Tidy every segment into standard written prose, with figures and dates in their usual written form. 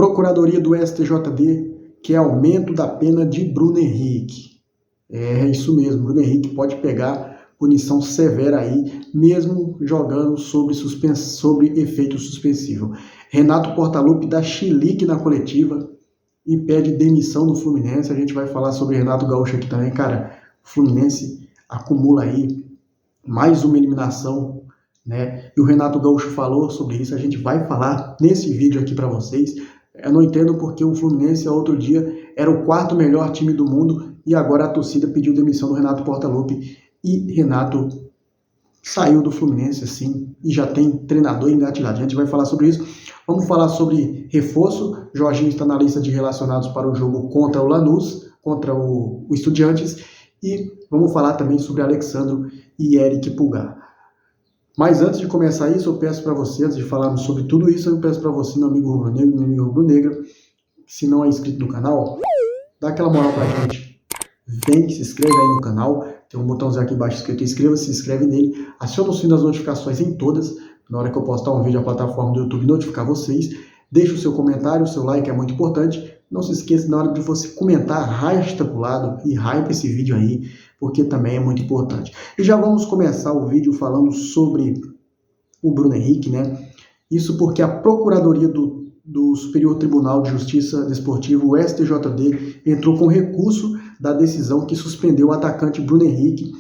Procuradoria do STJD quer aumento da pena de Bruno Henrique. É isso mesmo, Bruno Henrique pode pegar punição severa aí, mesmo jogando sobre efeito suspensivo. Renato Portaluppi dá chilique na coletiva e pede demissão do Fluminense. A gente vai falar sobre Renato Gaúcho aqui também, cara. O Fluminense acumula aí mais uma eliminação, né? E o Renato Gaúcho falou sobre isso, a gente vai falar nesse vídeo aqui para vocês. Eu não entendo porque o Fluminense, outro dia, era o quarto melhor time do mundo e agora a torcida pediu demissão do Renato Portaluppi e Renato saiu do Fluminense assim e já tem treinador engatilhado. A gente vai falar sobre isso. Vamos falar sobre reforço. Jorginho está na lista de relacionados para o jogo contra o Lanús, contra o Estudiantes, e vamos falar também sobre Alexandro e Eric Pulgar. Mas antes de começar isso, eu peço para você, antes de falarmos sobre tudo isso, eu peço para você, meu amigo rubro-negro, meu amigo rubro-negra, se não é inscrito no canal, dá aquela moral pra gente. Vem, se inscreve aí no canal, tem um botãozinho aqui embaixo escrito inscreva-se, se inscreve nele, aciona o sino das notificações em todas, na hora que eu postar um vídeo, a plataforma do YouTube notificar vocês, deixa o seu comentário, o seu like é muito importante, não se esqueça, na hora de você comentar, raia pro lado e hype esse vídeo aí, porque também é muito importante. E já vamos começar o vídeo falando sobre o Bruno Henrique, né? Isso porque a Procuradoria do Superior Tribunal de Justiça Desportiva, o STJD, entrou com recurso da decisão que suspendeu o atacante Bruno Henrique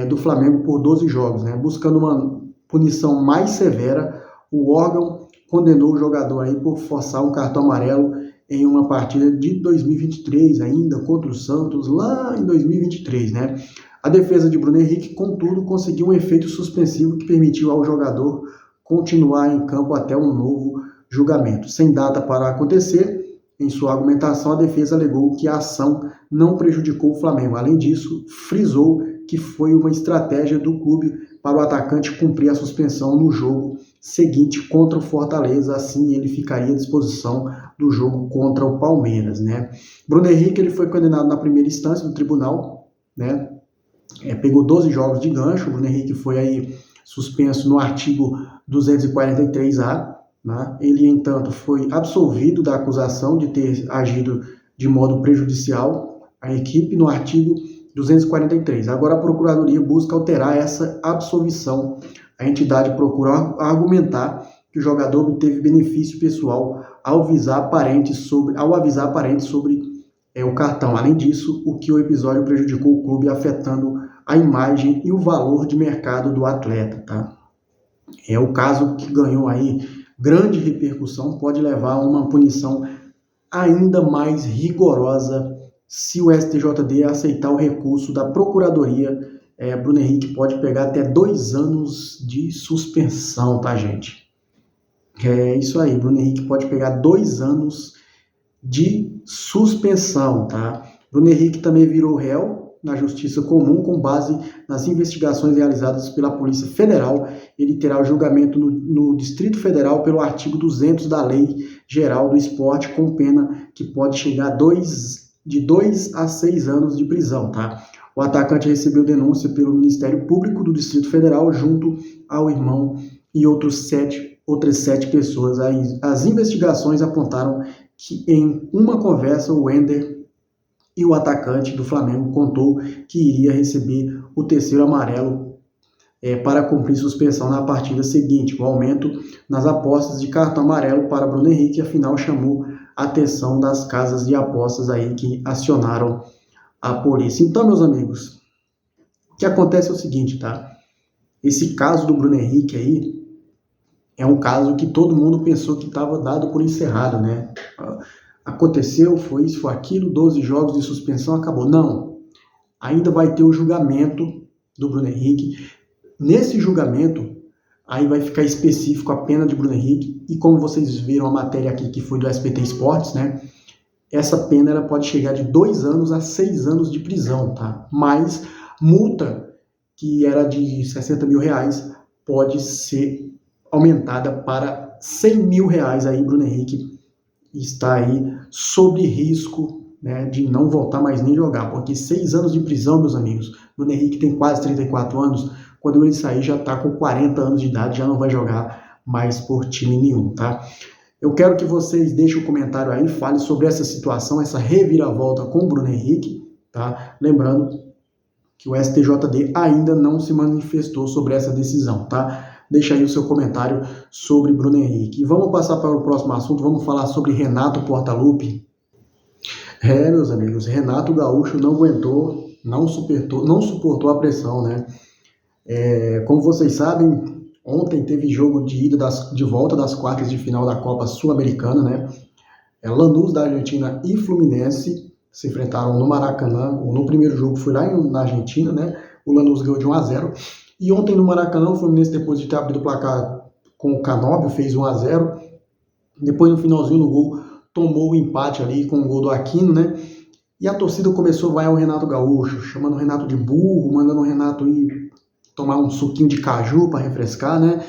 do Flamengo por 12 jogos, né? Buscando uma punição mais severa, o órgão condenou o jogador aí por forçar um cartão amarelo em uma partida de 2023 ainda, contra o Santos, lá em 2023, né? A defesa de Bruno Henrique, contudo, conseguiu um efeito suspensivo que permitiu ao jogador continuar em campo até um novo julgamento. Sem data para acontecer, em sua argumentação, a defesa alegou que a ação não prejudicou o Flamengo. Além disso, frisou que foi uma estratégia do clube para o atacante cumprir a suspensão no jogo seguinte contra o Fortaleza, assim ele ficaria à disposição do jogo contra o Palmeiras, né? Bruno Henrique ele foi condenado na primeira instância do tribunal, né? Pegou 12 jogos de gancho. O Bruno Henrique foi aí suspenso no artigo 243A, né? Ele, entanto, foi absolvido da acusação de ter agido de modo prejudicial à equipe no artigo 243. Agora a Procuradoria busca alterar essa absolvição. A entidade procura argumentar que o jogador obteve benefício pessoal ao avisar parentes sobre o cartão. Além disso, o episódio prejudicou o clube, afetando a imagem e o valor de mercado do atleta, tá? É o caso que ganhou aí grande repercussão, pode levar a uma punição ainda mais rigorosa se o STJD aceitar o recurso da Procuradoria. Bruno Henrique pode pegar até 2 anos de suspensão, tá, gente? É isso aí, Bruno Henrique pode pegar 2 anos de suspensão, tá? Bruno Henrique também virou réu na Justiça Comum com base nas investigações realizadas pela Polícia Federal. Ele terá o julgamento no Distrito Federal pelo artigo 200 da Lei Geral do Esporte, com pena que pode chegar de 2 a 6 anos de prisão, tá? O atacante recebeu denúncia pelo Ministério Público do Distrito Federal junto ao irmão e outras 7 pessoas. As investigações apontaram que em uma conversa o Wender e o atacante do Flamengo contou que iria receber o terceiro amarelo para cumprir suspensão na partida seguinte. O aumento nas apostas de cartão amarelo para Bruno Henrique, afinal, chamou a atenção das casas de apostas aí que acionaram a polícia. Então, meus amigos, o que acontece é o seguinte, tá? Esse caso do Bruno Henrique aí é um caso que todo mundo pensou que estava dado por encerrado, né? Aconteceu, foi isso, foi aquilo, 12 jogos de suspensão, acabou. Não, ainda vai ter o julgamento do Bruno Henrique. Nesse julgamento, aí vai ficar específico a pena de Bruno Henrique, e como vocês viram a matéria aqui que foi do SBT Esportes, né? Essa pena ela pode chegar de 2 anos a 6 anos de prisão, tá? Mas multa, que era de 60 mil reais, pode ser aumentada para 100 mil reais. Aí Bruno Henrique está aí sob risco, né, de não voltar mais nem jogar, porque 6 anos de prisão, meus amigos, Bruno Henrique tem quase 34 anos, quando ele sair já está com 40 anos de idade, já não vai jogar mais por time nenhum, tá? Eu quero que vocês deixem um comentário aí, falem sobre essa situação, essa reviravolta com o Bruno Henrique, tá? Lembrando que o STJD ainda não se manifestou sobre essa decisão, tá? Deixa aí o seu comentário sobre Bruno Henrique. E vamos passar para o próximo assunto, vamos falar sobre Renato Portaluppi. Meus amigos, Renato Gaúcho não aguentou, não suportou a pressão, né? Como vocês sabem, ontem teve jogo de volta das quartas de final da Copa Sul-Americana, né? Lanús da Argentina e Fluminense se enfrentaram no Maracanã. No primeiro jogo foi lá na Argentina, né? O Lanús ganhou de 1-0. E ontem no Maracanã, o Fluminense, depois de ter abrido o placar com o Canóbio, fez 1-0. Depois, no finalzinho do gol, tomou o empate ali com o gol do Aquino, né? E a torcida começou a vaiar o Renato Gaúcho, chamando o Renato de burro, mandando o Renato ir tomar um suquinho de caju para refrescar, né?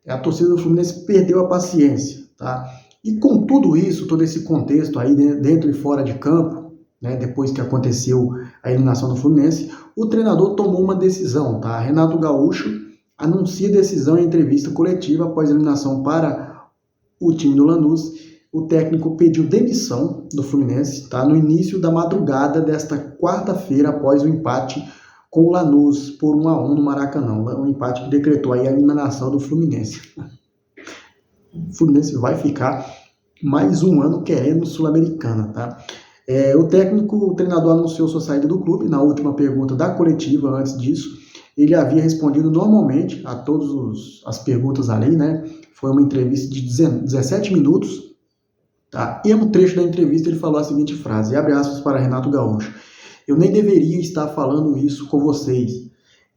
A torcida do Fluminense perdeu a paciência, tá? E com tudo isso, todo esse contexto aí dentro e fora de campo, né, depois que aconteceu a eliminação do Fluminense, o treinador tomou uma decisão, tá? Renato Gaúcho anuncia decisão em entrevista coletiva após a eliminação para o time do Lanús. O técnico pediu demissão do Fluminense, tá? No início da madrugada desta quarta-feira, após o empate com o Lanús por 1-1 no Maracanã, um empate que decretou aí a eliminação do Fluminense. O Fluminense vai ficar mais um ano querendo Sul-Americana, tá? O treinador anunciou sua saída do clube na última pergunta da coletiva. Antes disso, ele havia respondido normalmente a todas as perguntas ali, né? Foi uma entrevista de 17 minutos, tá? E um trecho da entrevista ele falou a seguinte frase, abre aspas para Renato Gaúcho: eu nem deveria estar falando isso com vocês.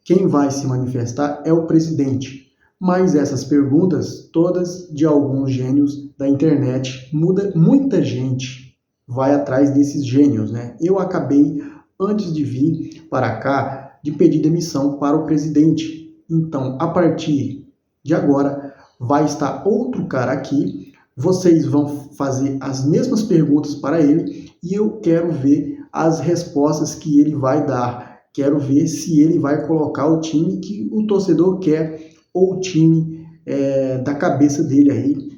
Quem vai se manifestar é o presidente. Mas essas perguntas, todas de alguns gênios da internet, muita gente vai atrás desses gênios, né? Eu acabei, antes de vir para cá, de pedir demissão para o presidente. Então, a partir de agora, vai estar outro cara aqui, vocês vão fazer as mesmas perguntas para ele e eu quero ver as respostas que ele vai dar. Quero ver se ele vai colocar o time que o torcedor quer ou o time da cabeça dele aí.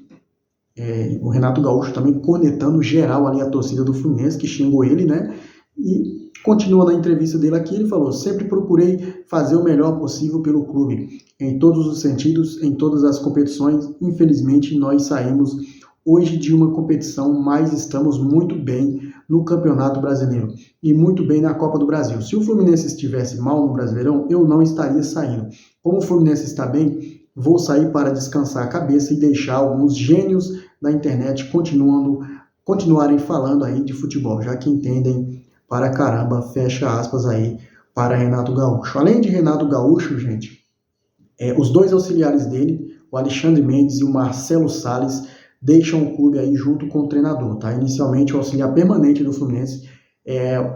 O Renato Gaúcho também cornetando geral ali a torcida do Fluminense, que xingou ele, né? E continua na entrevista dele aqui, ele falou: sempre procurei fazer o melhor possível pelo clube, em todos os sentidos, em todas as competições. Infelizmente, nós saímos hoje de uma competição, mas estamos muito bem no Campeonato Brasileiro e muito bem na Copa do Brasil. Se o Fluminense estivesse mal no Brasileirão, eu não estaria saindo. Como o Fluminense está bem, vou sair para descansar a cabeça e deixar alguns gênios da internet continuarem falando aí de futebol, já que entendem para caramba, fecha aspas aí para Renato Gaúcho. Além de Renato Gaúcho, gente, os dois auxiliares dele, o Alexandre Mendes e o Marcelo Salles, deixam o clube aí junto com o treinador, tá? Inicialmente o auxiliar permanente do Fluminense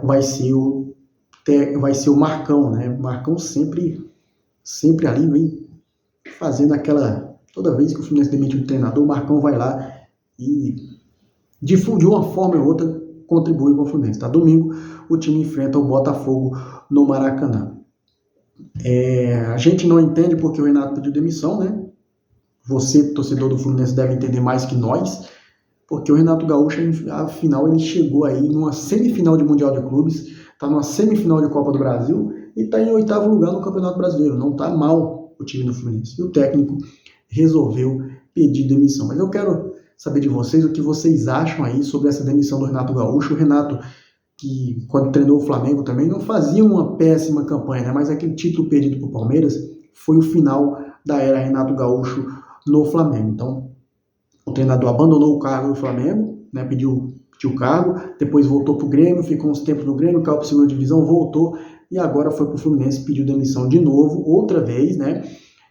vai ser o Marcão, né? O Marcão sempre ali vem fazendo toda vez que o Fluminense demite um treinador, o Marcão vai lá e de uma forma ou outra contribui com o Fluminense, tá? Domingo o time enfrenta o Botafogo no Maracanã. A gente não entende porque o Renato pediu demissão, né? Você, torcedor do Fluminense, deve entender mais que nós, porque o Renato Gaúcho, afinal, ele chegou aí numa semifinal de Mundial de Clubes, está numa semifinal de Copa do Brasil e está em 8º lugar no Campeonato Brasileiro. Não está mal o time do Fluminense. E o técnico resolveu pedir demissão. Mas eu quero saber de vocês o que vocês acham aí sobre essa demissão do Renato Gaúcho. O Renato, que quando treinou o Flamengo também, não fazia uma péssima campanha, né? Mas aquele título perdido para o Palmeiras foi o final da era Renato Gaúcho no Flamengo. Então, o treinador abandonou o cargo do Flamengo, né, pediu o cargo, depois voltou para o Grêmio, ficou uns tempos no Grêmio, caiu para a segunda divisão, voltou e agora foi para o Fluminense, pediu demissão de novo, outra vez, né?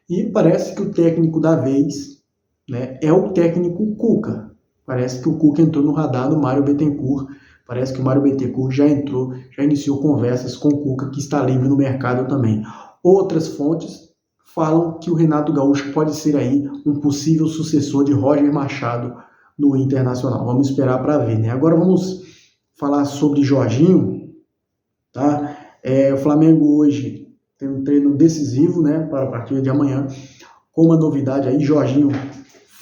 E parece que o técnico da vez, né, é o técnico Cuca. Parece que o Cuca entrou no radar do Mário Bittencourt. Parece que o Mário Bittencourt já iniciou conversas com o Cuca, que está livre no mercado também. Outras fontes falam que o Renato Gaúcho pode ser aí um possível sucessor de Roger Machado no Internacional. Vamos esperar para ver, né? Agora vamos falar sobre Jorginho, tá? O Flamengo hoje tem um treino decisivo, né, para a partida de amanhã. Com uma novidade aí, Jorginho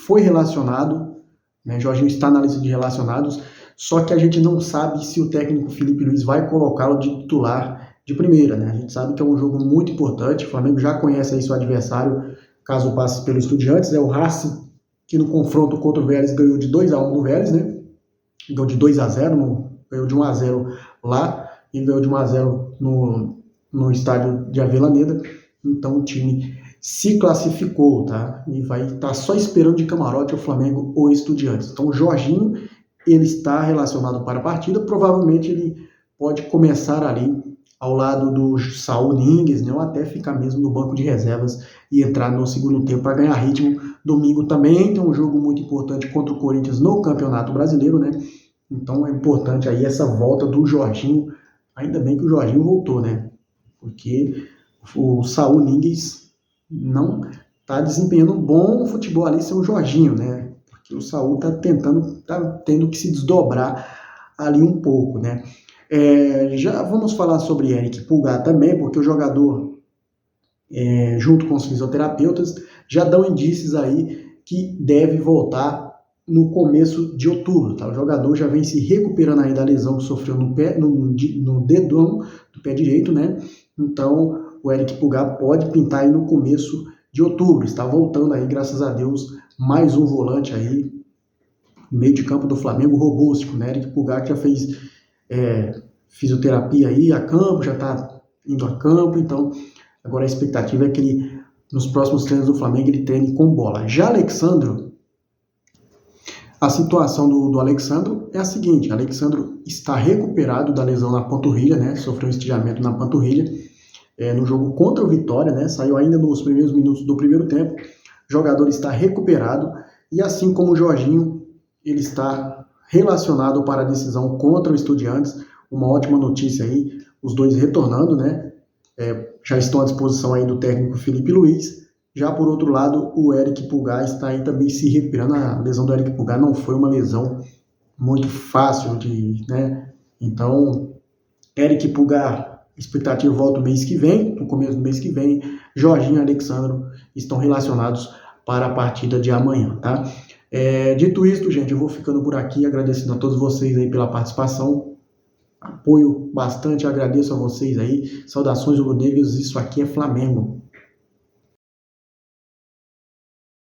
foi relacionado, né? Jorginho está na lista de relacionados, só que a gente não sabe se o técnico Felipe Luiz vai colocá-lo de titular de primeira, né? A gente sabe que é um jogo muito importante, o Flamengo já conhece aí seu adversário, caso passe pelo Estudiantes, é o Racing, que no confronto contra o Vélez ganhou de 2-1 no Vélez, né? Ganhou de 2-0, ganhou de 1-0 lá e ganhou de 1-0 no estádio de Avellaneda. Então o time se classificou, tá? E vai estar só esperando de camarote o Flamengo ou Estudiantes. Então o Jorginho, ele está relacionado para a partida, provavelmente ele pode começar ali ao lado do Saul Niguez, né? Ou até ficar mesmo no banco de reservas e entrar no segundo tempo para ganhar ritmo. Domingo também tem um jogo muito importante contra o Corinthians no Campeonato Brasileiro, né? Então é importante aí essa volta do Jorginho. Ainda bem que o Jorginho voltou, né? Porque o Saul Niguez não está desempenhando um bom futebol ali sem o Jorginho, né? Porque o Saul está tendo que se desdobrar ali um pouco, né? Já vamos falar sobre Eric Pulgar também, porque o jogador, junto com os fisioterapeutas, já dão indícios aí que deve voltar no começo de outubro, tá? O jogador já vem se recuperando aí da lesão que sofreu no dedão do pé direito, né? Então, o Eric Pulgar pode pintar aí no começo de outubro. Está voltando aí, graças a Deus, mais um volante aí, meio de campo do Flamengo, robústico, né? Eric Pulgar que já fez fisioterapia aí a campo, já está indo a campo, então agora a expectativa é que ele, nos próximos treinos do Flamengo, ele treine com bola. Já Alexandro, a situação do Alexandro é a seguinte: Alexandro está recuperado da lesão na panturrilha, né? Sofreu um estiramento na panturrilha no jogo contra o Vitória, né? Saiu ainda nos primeiros minutos do primeiro tempo. O jogador está recuperado e, assim como o Jorginho, ele está relacionado para a decisão contra o Estudiantes. Uma ótima notícia aí, os dois retornando, né? Já estão à disposição aí do técnico Felipe Luiz. Já por outro lado, o Eric Pulgar está aí também se recuperando. A lesão do Eric Pulgar não foi uma lesão muito fácil né? Então, Eric Pulgar, expectativa volta no mês que vem, no começo do mês que vem. Jorginho e Alexandro estão relacionados para a partida de amanhã, tá? Dito isto, gente, eu vou ficando por aqui, agradecendo a todos vocês aí pela participação. Apoio bastante, agradeço a vocês aí. Saudações rubro-negras, isso aqui é Flamengo.